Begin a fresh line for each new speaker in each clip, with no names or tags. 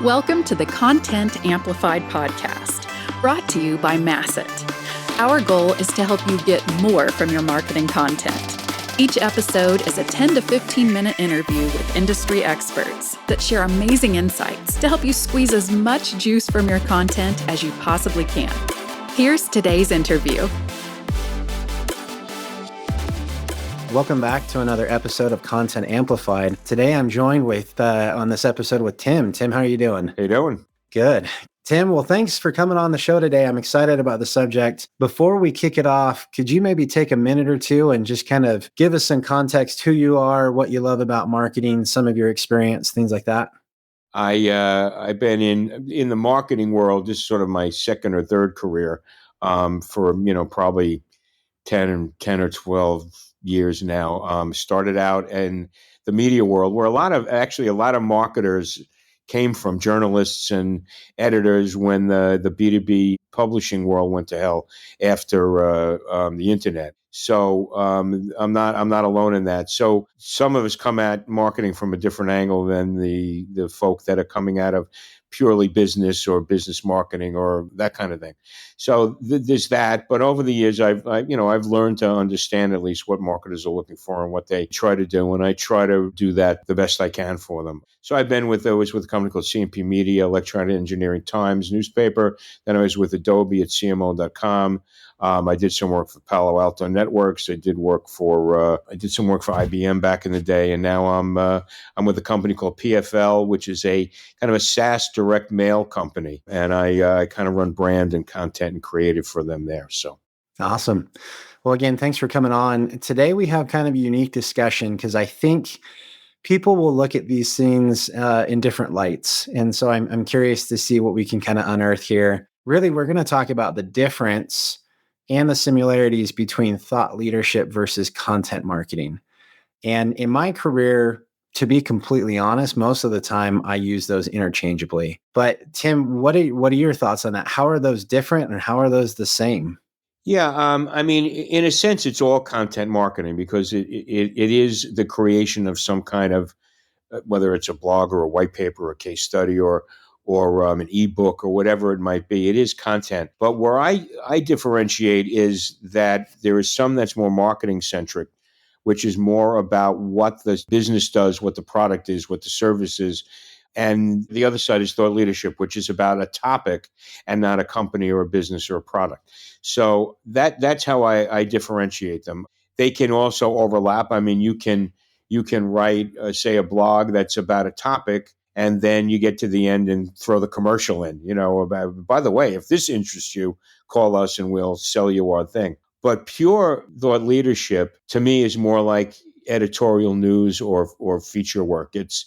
Welcome to the Content Amplified podcast, brought to you by Masset. Our goal is to help you get more from your marketing content. Each episode is a 10 to 15 minute interview with industry experts that share amazing insights to help you squeeze as much juice from your content as you possibly can. Here's today's interview.
Welcome back to another episode of Content Amplified. Today I'm joined on this episode with Tim. Tim, how are you doing?
How you doing?
Good. Tim, well, thanks for coming on the show today. I'm excited about the subject. Before we kick it off, could you maybe take a minute or two and just kind of give us some context, who you are, what you love about marketing, some of your experience, things like that?
I've been in the marketing world. This is sort of my second or third career for probably 10 or 12 years now. Started out in the media world, where a lot of marketers came from, journalists and editors, when the B2B publishing world went to hell after the internet. So I'm not alone in that. So some of us come at marketing from a different angle than the folk that are coming out of purely business or business marketing or that kind of thing. So there's that. But over the years, I've learned to understand at least what marketers are looking for and what they try to do, and I try to do that the best I can for them. So I've been I was with a company called CMP Media, Electronic Engineering Times newspaper. Then I was with Adobe at CMO.com. I did some work for Palo Alto Networks. I did some work for IBM back in the day, and now I'm with a company called PFL, which is a kind of a SaaS direct mail company, and I kind of run brand and content and creative for them there. So
awesome. Well, again, thanks for coming on. Today we have kind of a unique discussion because I think people will look at these things in different lights, and so I'm curious to see what we can kind of unearth here. Really, we're going to talk about the difference and the similarities between thought leadership versus content marketing. And in my career, to be completely honest, most of the time I use those interchangeably. But Tim, what are your thoughts on that? How are those different and how are those the same?
yeah, I mean, in a sense, it's all content marketing because it is the creation of some kind of, whether it's a blog or a white paper or a case study or an ebook or whatever it might be. It is content. But where I differentiate is that there is some that's more marketing centric, which is more about what the business does, what the product is, what the service is. And the other side is thought leadership, which is about a topic and not a company or a business or a product. So that's how I differentiate them. They can also overlap. I mean, you can write, say, a blog that's about a topic, and then you get to the end and throw the commercial in, about, by the way, if this interests you, call us and we'll sell you our thing. But pure thought leadership, to me, is more like editorial news or feature work. It's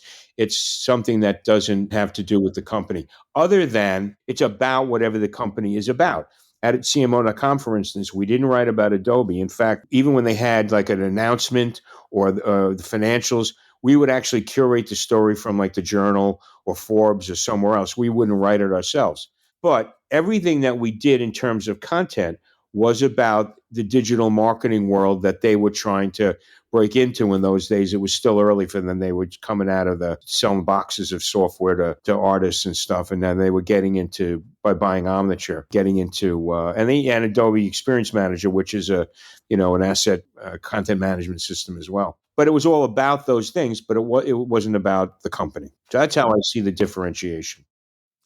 something that doesn't have to do with the company, other than it's about whatever the company is about. At CMO.com, for instance, we didn't write about Adobe. In fact, even when they had like an announcement or the financials, we would actually curate the story from like the Journal or Forbes or somewhere else. We wouldn't write it ourselves. But everything that we did in terms of content was about the digital marketing world that they were trying to break into in those days. It was still early for them. They were coming out of selling boxes of software to artists and stuff. And then they were getting into, by buying Omniture, getting into, and Adobe Experience Manager, which is an asset content management system as well. But it was all about those things, but it wasn't about the company. So that's how I see the differentiation.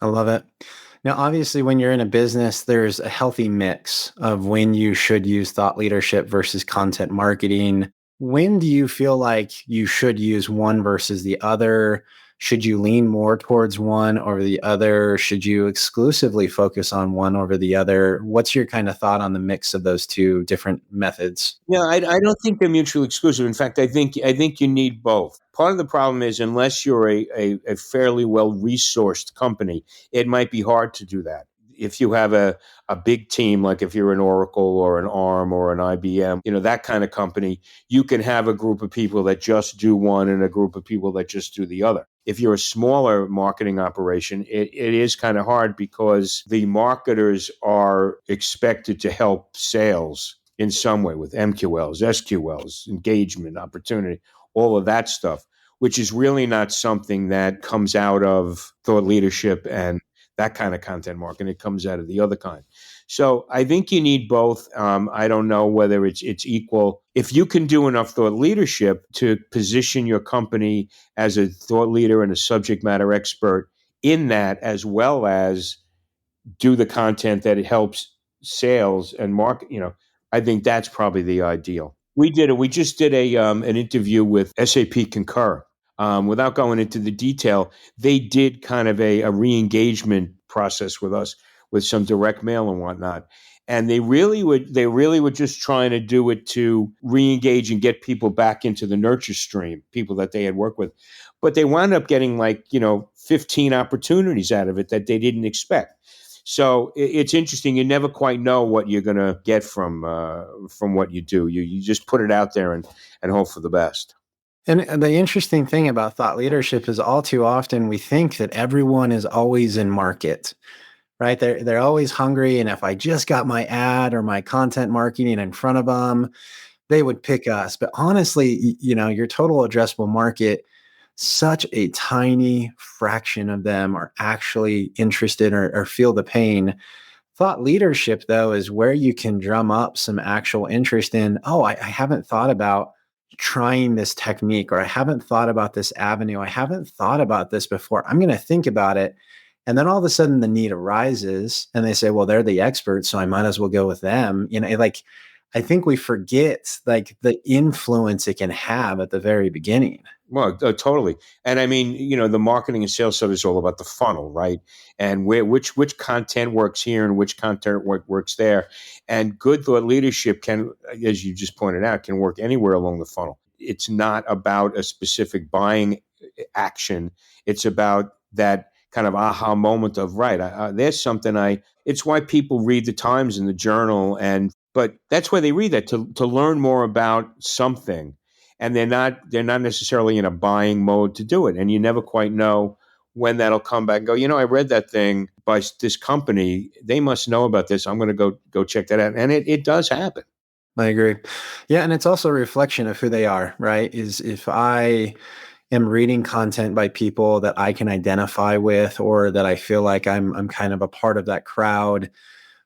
I love it. Now, obviously, when you're in a business, there's a healthy mix of when you should use thought leadership versus content marketing. When do you feel like you should use one versus the other? Should you lean more towards one over the other? Should you exclusively focus on one over the other? What's your kind of thought on the mix of those two different methods?
Yeah, I don't think they're mutually exclusive. In fact, I think you need both. Part of the problem is, unless you're a fairly well-resourced company, it might be hard to do that. If you have a big team, like if you're an Oracle or an ARM or an IBM, that kind of company, you can have a group of people that just do one and a group of people that just do the other. If you're a smaller marketing operation, it is kind of hard because the marketers are expected to help sales in some way with MQLs, SQLs, engagement, opportunity, all of that stuff. which is really not something that comes out of thought leadership and that kind of content marketing. It comes out of the other kind. So I think you need both. I don't know whether it's equal. If you can do enough thought leadership to position your company as a thought leader and a subject matter expert in that, as well as do the content that it helps sales and market, I think that's probably the ideal. We did it. We just did an interview with SAP Concur. Without going into the detail, they did kind of a re-engagement process with us with some direct mail and whatnot. And they really were just trying to do it to re-engage and get people back into the nurture stream, people that they had worked with. But they wound up getting 15 opportunities out of it that they didn't expect. So it's interesting. You never quite know what you're going to get from what you do. You just put it out there and hope for the best.
And the interesting thing about thought leadership is all too often we think that everyone is always in market, right? They're always hungry. And if I just got my ad or my content marketing in front of them, they would pick us. But honestly, your total addressable market, such a tiny fraction of them are actually interested or feel the pain. Thought leadership, though, is where you can drum up some actual interest in, I haven't thought about trying this technique, or I haven't thought about this avenue. I haven't thought about this before. I'm going to think about it. And then all of a sudden the need arises and they say, well, they're the experts, so I might as well go with them. I think we forget the influence it can have at the very beginning.
Well, totally. And I mean, the marketing and sales stuff is all about the funnel, right? And which content works here and which content works there. And good thought leadership can, as you just pointed out, can work anywhere along the funnel. It's not about a specific buying action. It's about that kind of aha moment of, right, there's something it's why people read the Times and the Journal. But that's why they read that, to learn more about something. And they're not necessarily in a buying mode to do it. And you never quite know when that'll come back and go, I read that thing by this company. They must know about this. I'm going to go check that out. And it does happen.
I agree. Yeah. And it's also a reflection of who they are, right? Is if I am reading content by people that I can identify with, or that I feel like I'm kind of a part of that crowd.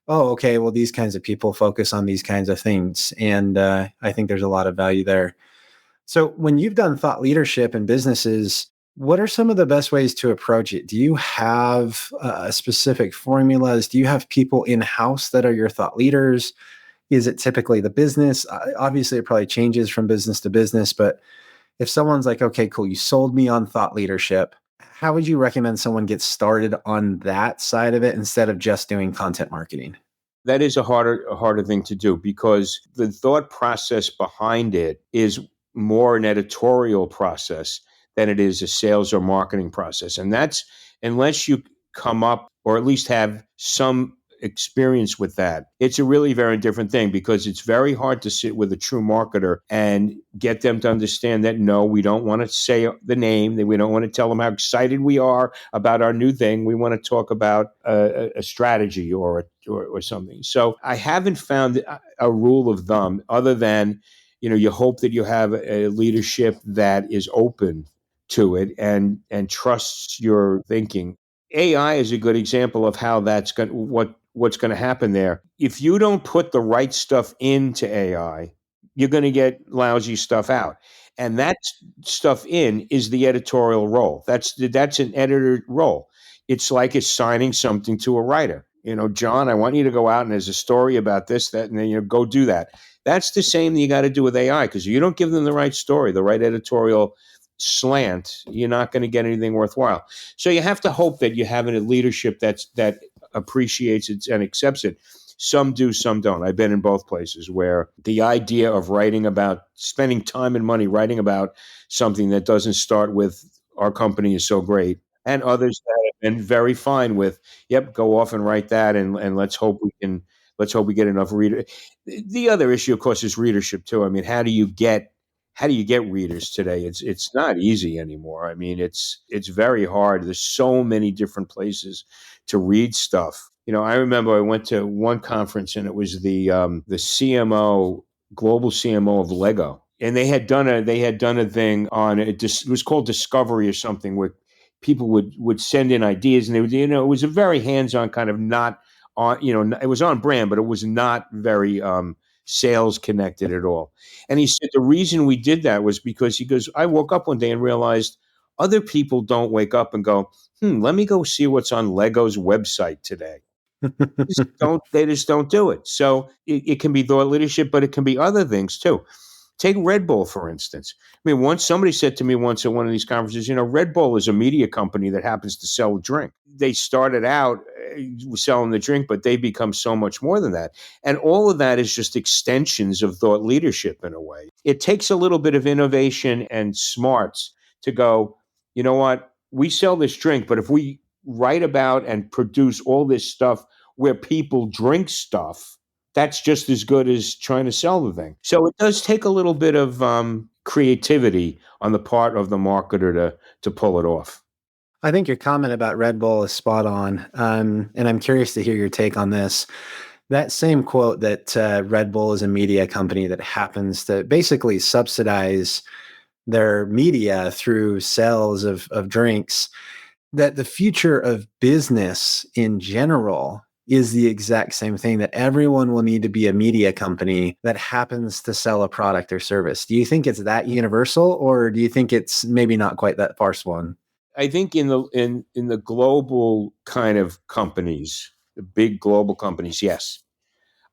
Oh, okay. Well, these kinds of people focus on these kinds of things. And I think there's a lot of value there. So when you've done thought leadership in businesses, what are some of the best ways to approach it? Do you have specific formulas? Do you have people in-house that are your thought leaders? Is it typically the business? Obviously, it probably changes from business to business, but if someone's like, okay, cool, you sold me on thought leadership, how would you recommend someone get started on that side of it instead of just doing content marketing?
That is a harder thing to do, because the thought process behind it is more an editorial process than it is a sales or marketing process. And that's, unless you come up or at least have some experience with that, it's a really very different thing, because it's very hard to sit with a true marketer and get them to understand that, no, we don't want to say the name, that we don't want to tell them how excited we are about our new thing. We want to talk about a strategy or something. So I haven't found a rule of thumb other than, you hope that you have a leadership that is open to it and trusts your thinking. AI is a good example of how that's going what's going to happen there. If you don't put the right stuff into AI, you're going to get lousy stuff out. And that stuff in is the editorial role. That's an editor role. It's like assigning something to a writer. John, I want you to go out and there's a story about this, that, and then go do that. That's the same that you got to do with AI, because you don't give them the right story, the right editorial slant, you're not going to get anything worthwhile. So you have to hope that you have a leadership that appreciates it and accepts it. Some do, some don't. I've been in both places where the idea of spending time and money writing about something that doesn't start with our company is so great, and others that have been very fine with, yep, go off and write that, and let's hope we get enough reader. The other issue, of course, is readership too. I mean, how do you get readers today? It's not easy anymore. I mean, it's very hard. There's so many different places to read stuff. I remember I went to one conference and it was the CMO, global CMO of Lego. and they had done a thing on it. It was called Discovery or something, where people would send in ideas, and they would, it was a very hands-on kind of, not on, it was on brand, but it was not very sales connected at all. And he said the reason we did that was because, he goes, I woke up one day and realized other people don't wake up and go, let me go see what's on Lego's website today. They just don't do it. So it can be thought leadership, but it can be other things too. Take Red Bull, for instance. I mean, once somebody said to me once at one of these conferences, Red Bull is a media company that happens to sell a drink. They started out selling the drink, but they become so much more than that. And all of that is just extensions of thought leadership in a way. It takes a little bit of innovation and smarts to go, you know what? We sell this drink, but if we write about and produce all this stuff where people drink stuff, that's just as good as trying to sell the thing. So it does take a little bit of creativity on the part of the marketer to pull it off.
I think your comment about Red Bull is spot on. And I'm curious to hear your take on this. That same quote that Red Bull is a media company that happens to basically subsidize their media through sales of drinks, that the future of business in general is the exact same thing, that everyone will need to be a media company that happens to sell a product or service. Do you think it's that universal, or do you think it's maybe not quite that far swung?
I think in the global kind of companies, the big global companies, yes.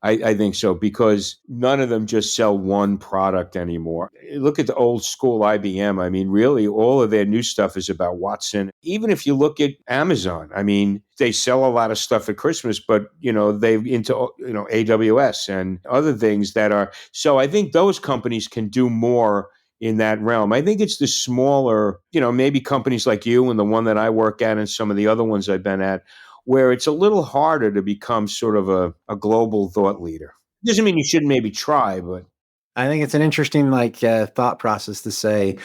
I think so, because none of them just sell one product anymore. Look at the old school IBM. I mean, really, all of their new stuff is about Watson. Even if you look at Amazon, I mean, they sell a lot of stuff at Christmas, but they into AWS and other things that are. So I think those companies can do more in that realm. I think it's the smaller, maybe companies like you and the one that I work at and some of the other ones I've been at, where it's a little harder to become sort of a global thought leader. Doesn't mean you shouldn't maybe try, but
I think it's an interesting thought process to say,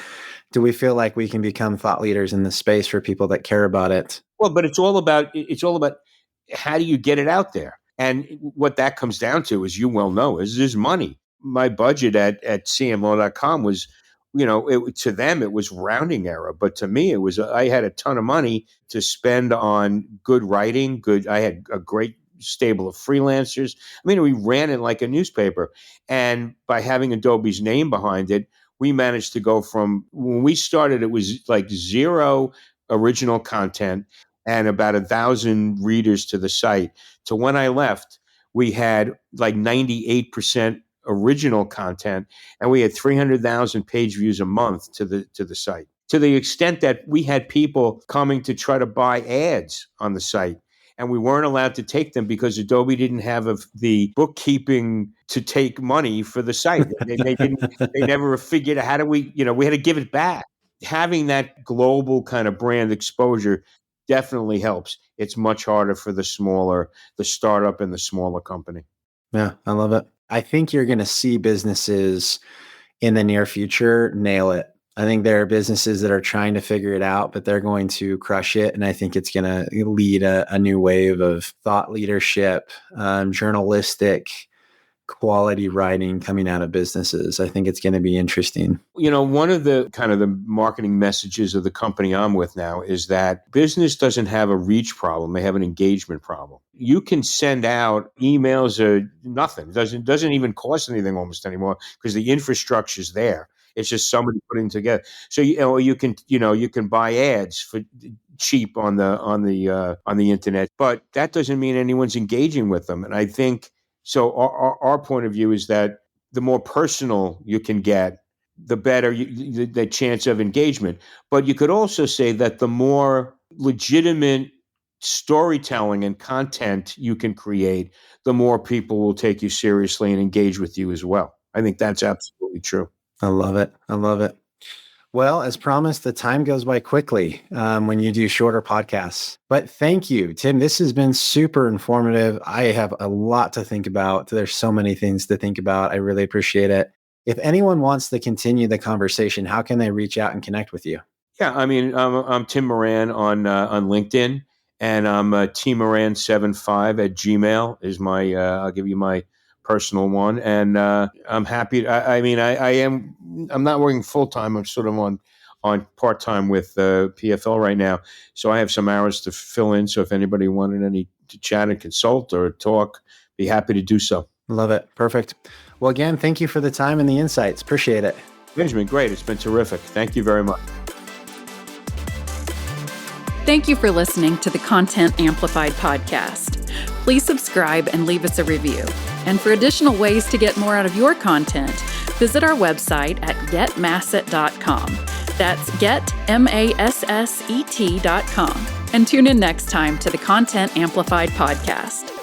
do we feel like we can become thought leaders in this space for people that care about it?
but it's all about how do you get it out there, and what that comes down to, as you well know, is money. My budget at CMO.com was, to them it was rounding error, but to me it was, I had a ton of money to spend on good writing. I had a great stable of freelancers. I mean, we ran it like a newspaper, and by having Adobe's name behind it, we managed to go from, when we started, it was like zero original content and about 1,000 readers to the site, to when I left, we had like 98% original content, and we had 300,000 page views a month to the site, to the extent that we had people coming to try to buy ads on the site, and we weren't allowed to take them because Adobe didn't have the bookkeeping to take money for the site. They didn't. They never figured out how do we. We had to give it back. Having that global kind of brand exposure definitely helps. It's much harder for the startup and the smaller company.
Yeah, I love it. I think you're going to see businesses in the near future nail it. I think there are businesses that are trying to figure it out, but they're going to crush it. And I think it's going to lead a new wave of thought leadership, journalistic quality writing coming out of businesses. I think it's going to be interesting.
One of the kind of the marketing messages of the company I'm with now is that business doesn't have a reach problem. They have an engagement problem. You can send out emails or nothing. Doesn't even cost anything almost anymore, because the infrastructure's there. It's just somebody putting together. So you can buy ads for cheap on the internet, but that doesn't mean anyone's engaging with them. And I think so. Our point of view is that the more personal you can get, the better the chance of engagement. But you could also say that the more legitimate storytelling and content you can create, the more people will take you seriously and engage with you as well. I think that's absolutely true.
I love it. I love it. Well, as promised, the time goes by quickly when you do shorter podcasts. But thank you, Tim. This has been super informative. I have a lot to think about. There's so many things to think about. I really appreciate it. If anyone wants to continue the conversation, how can they reach out and connect with you?
Yeah, I mean, I'm Tim Moran on LinkedIn, and I'm Tmoran75 at Gmail is my. I'll give you my personal one, and I'm happy. I'm not working full time. I'm sort of on part time with PFL right now, so I have some hours to fill in. So if anybody wanted to chat and consult or talk, be happy to do so.
Love it. Perfect. Well, again, thank you for the time and the insights. Appreciate it.
Benjamin, great. It's been terrific. Thank you very much.
Thank you for listening to the Content Amplified podcast. Please subscribe and leave us a review. And for additional ways to get more out of your content, visit our website at getmasset.com. That's getmasset.com. And tune in next time to the Content Amplified podcast.